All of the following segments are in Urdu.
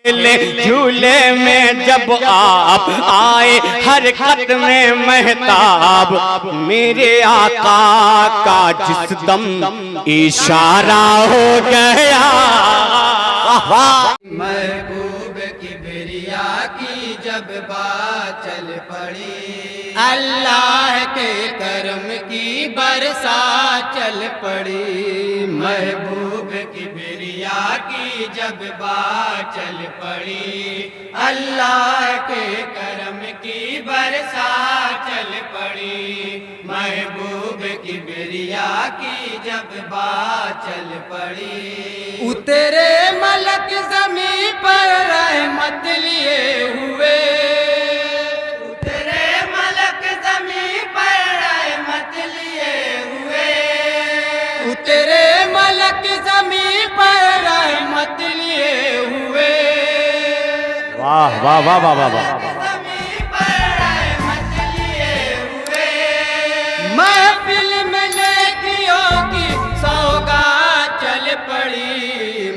جھولے میں جب آپ آئے حرکت میں مہتاب میرے آقا کا جس دم اشارہ ہو گیا محبوب کبریا کی جب بات چل پڑی اللہ کے کرم کی برسات چل پڑی محبوب کبریا کی جب بات چل پڑی اللہ کے کرم کی برسات چل پڑی محبوب کبریا کی جب بات چل پڑی اترے ملک زمین پر رحمت لیے ہوئے اترے ملک زمین پر رحمت لیے ہوئے اترے ملک زمین پر رحمت لیے ہوئے واہ واہ واہ واہ واہ واہ زمین پر رحمت لیے ہوئے محفل میں نیکیوں کی سوگات چل پڑی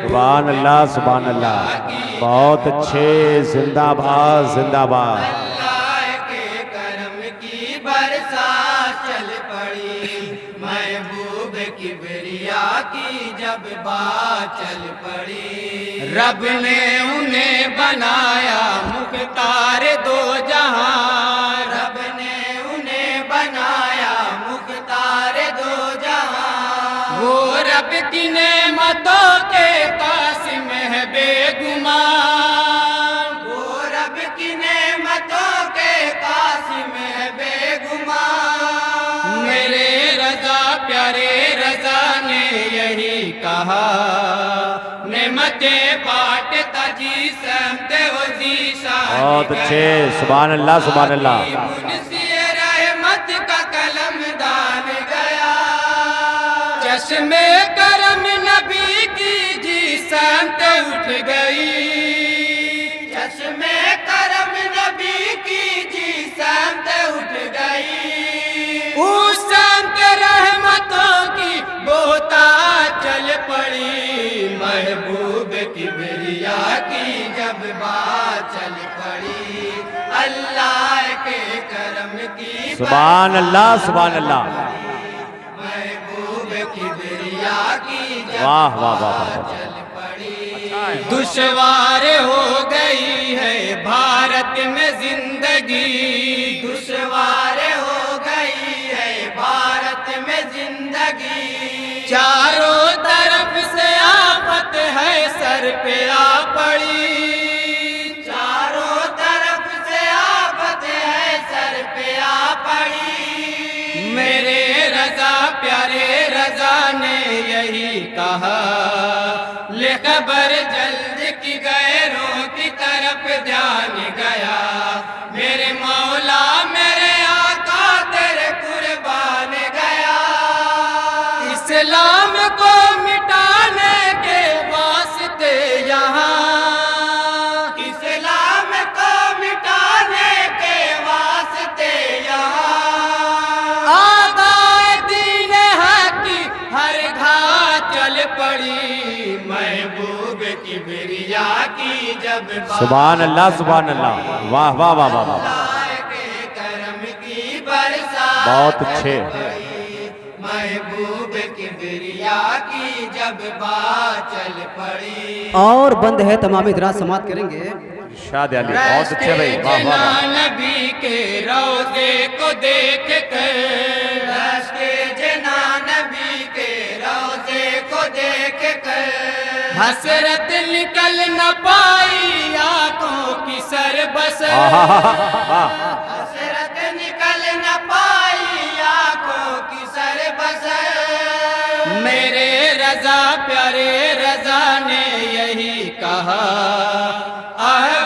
سبحان اللہ سبحان اللہ بہت اچھے زندہ باد زندہ باد اللہ کے کرم کی برسات چل پڑی محبوب کبریا کی جب بات چل پڑی رب نے انہیں بنایا مختار دو جہاں رب نے انہیں بنایا مختار دو جہاں وہ رب کی نعمتوں کے قاسم ہے بے گمان وہ رب کی نعمتوں کے قاسم ہے بے گمان میرے رضا پیارے رضا نے یہی کہا نعمتیں بانٹتا جی سمت و جی شان بہت اچھے سبحان اللہ سبحان اللہ منشی رحمت کا قلم دان گیا چشم کرم نبی کی جی سمت اٹھ گئی چشم کرم نبی کی جی سمت اٹھ گئی اس سمت رحمتوں کی بہتات چل پڑی محبوب کبریا کی جب بات چل پڑی اللہ کے کرم کی سبحان اللہ سبحان اللہ محبوب کبریا کی جب واہ واہ واہ بات واہ چل پڑی دشوار ہو گئی ہے بھارت میں زندگی دشوار ہو گئی ہے بھارت میں زندگی چاروں طرف سے آفت ہے سر پہ آ پڑی چاروں طرف سے آفت ہے سر پہ آ پڑی میرے رضا پیارے رضا نے یہی کہا لے خبر جلد کی غیروں کی طرف دھیان گیا میرے مولا میرے آقا تیرے قربان گیا اسلام کو مٹانے کے واسطے یہاں اسلام کو مٹانے کے واسطے یہاں آدائے دین حق کی ہر گھاٹ چل پڑی محبوب کبریا کی جب سبحان اللہ سبحان اللہ واہ واہ واہ واہ واہ اللہ کے کرم کی برسات بہت اچھے محبوب کبریا کی جب بات چل پڑی اور بند ہے تمام ادراج سماعت کریں گے شاد علی بہت اچھے بھائی واہ واہ واہ نبی کے روضے کو دیکھ کر رش کے جنا نبی کے روضے کو دیکھ کر حسرت نکل نہ پائی آنکھوں کی سر بسر حسرت نکل نہ پائی آنکھوں کی سر بسر میرے رضا پیارے رضا نے یہی کہا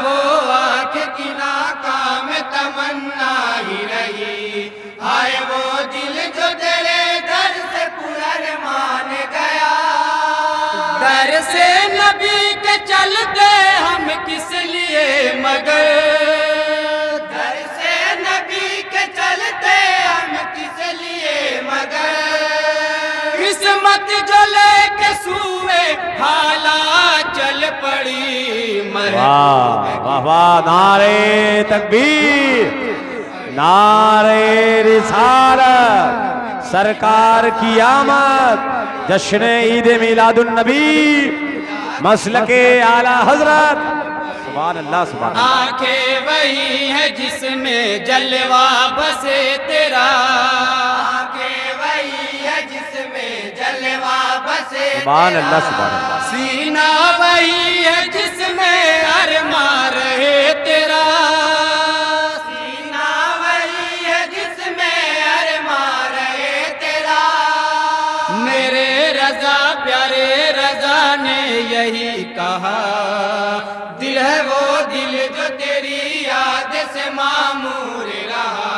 وہ آنکھ کی ناکام تمنا ہی رہی آئے وہ دل جو تیرے در سے پرارمان گیا در سے نبی کے چلتے ہم کس لیے مگر در سے نبی کے چلتے ہم کس لیے مگر قسمت جو لے کے سوئے حالات چل پڑی واہ واہ واہ، نعرے تکبیر، نعرے رسالت، سرکار کی آمد، جشن عید میلاد النبی، مسلک اعلی حضرت، سبحان اللہ سبحان اللہ۔ آنکھیں وہی ہے جس میں جلوہ بسے تیرا، آنکھیں وہی ہے جس میں جلوہ بسے سبحان اللہ سبحان اللہ۔ سینہ وہی ہے جس میں ارماں رہے تیرا، سینہ وہی ہے جس میں ارماں رہے تیرا، میرے رضا پیارے رضا نے یہی کہا، دل ہے وہ دل جو تیری یاد سے معمور رہا،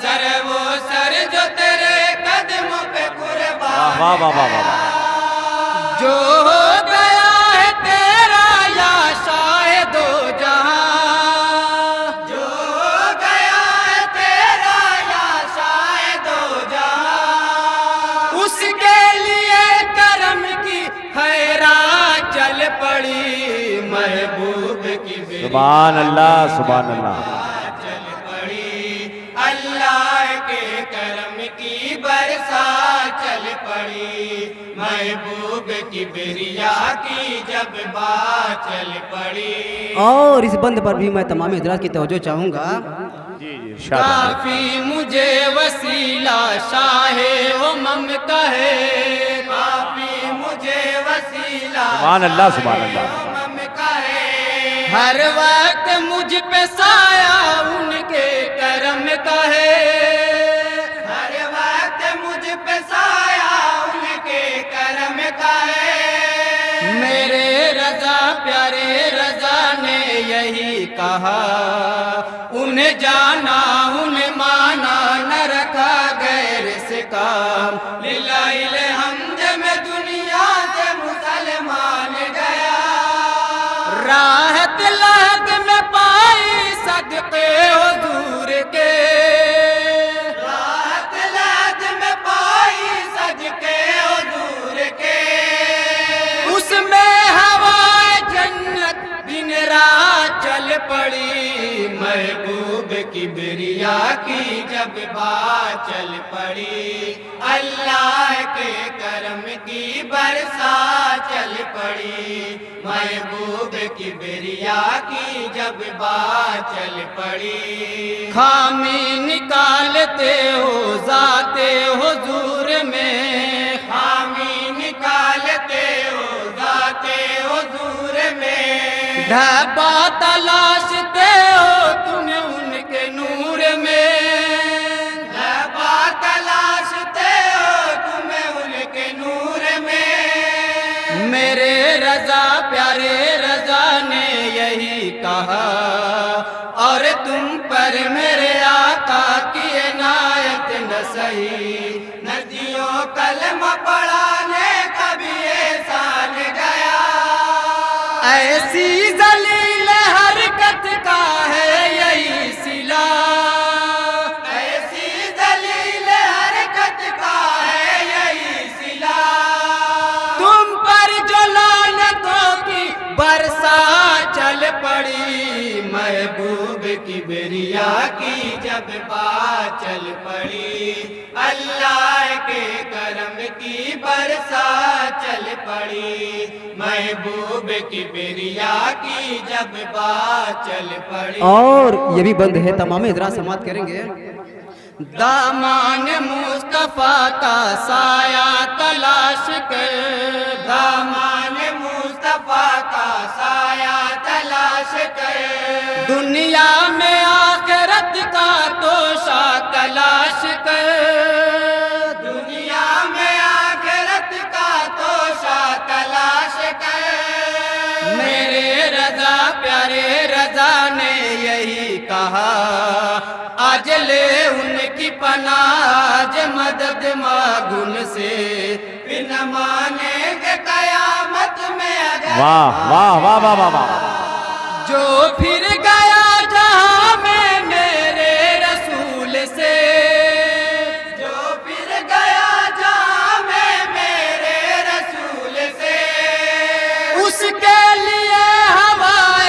سر وہ سر جو تیرے قدموں پہ قربان واہ واہ واہ واہ، جو ہو گیا ہے تیرا یا شاہد و جہاں، جو ہو گیا ہے تیرا یا شاہد و جہاں، اس کے لیے کرم کی خیرات چل پڑی، محبوب کی سبحان اللہ سبحان اللہ۔ چل پڑی، اللہ کے کرم کی برسات چل پڑی، محبوب کی بریا کی جب بات چل پڑی۔ اور اس بند پر بھی میں تمام حضرات کی توجہ چاہوں گا۔ جی جی ارشاد ہے۔ کافی مجھے وسیلہ شاہ کا ہے، کافی مجھے وسیلہ سبحان اللہ سبحان اللہ۔ کا ہے، ہر وقت مجھ پہ سایہ ان کے کرم کا ہے، ہر وقت مجھ پہ سایہ ان کے کرم کا ہے، میرے رضا پیارے رضا نے یہی کہا، انہیں جانا انہیں مانا نہ رکھا غیر سے کام، للہ الحمد میں دنیا سے مسلمان گیا، راحت لحد میں پائی صدقے حضور کے، راحت لحد میں پائی صدقے حضور کے، اس میں ہوائے جنت دن رات چل پڑی، محبوب کی بریا کی جب بات چل پڑی، اللہ کے کرم کی برسات چل پڑی، محبوب کی بریا کی جب بات چل پڑی، خامی نکالتے ہو ذات حضور میں، خامی نکالتے ہو ذات حضور میں، ڈھابا تلاشتے ہو تم ان کے نور میں، ڈھابا تلاشتے ہو تم ان کے نور میں، میرے رضا پیارے رضا نے یہی کہا، اور تم پر میرے آقا کی عنایت نہ سہی، ندیوں کلمہ پڑھانے کا بھی احسان گیا، ایسی ذلیل حرکت کا ہے یہی صلہ، ایسی ذلیل حرکت کا ہے یہی صلہ، تم پر جو لعنتوں کی برسات چل پڑی، محبوب کی بریا کی جب بات چل پڑی، اللہ کے کرم کی برسات چل پڑی، محبوب کی بریا کی جب بات چل پڑی۔ اور یہ بھی بند ہے، تمام حضرات سماعت کریں گے۔ دامان مصطفیٰ کا سایہ تلاش کر، دامان مصطفیٰ کا سایہ تلاش کر، دنیا میں آخرت کا توشہ تلاش کر، دنیا میں آخرت کا توشہ تلاش کر، میرے رضا پیارے رضا نے یہی کہا، آج لے ان کی پناہ، آج مدد مانگ ان سے، پھر نہ مانیں گے قیامت میں اگر، واہ واہ واہ واہ واہ واہ، جو پھر گیا جہاں میں میرے رسول سے، جو پھر گیا جہاں میں میرے رسول سے، اس کے لیے ہوائے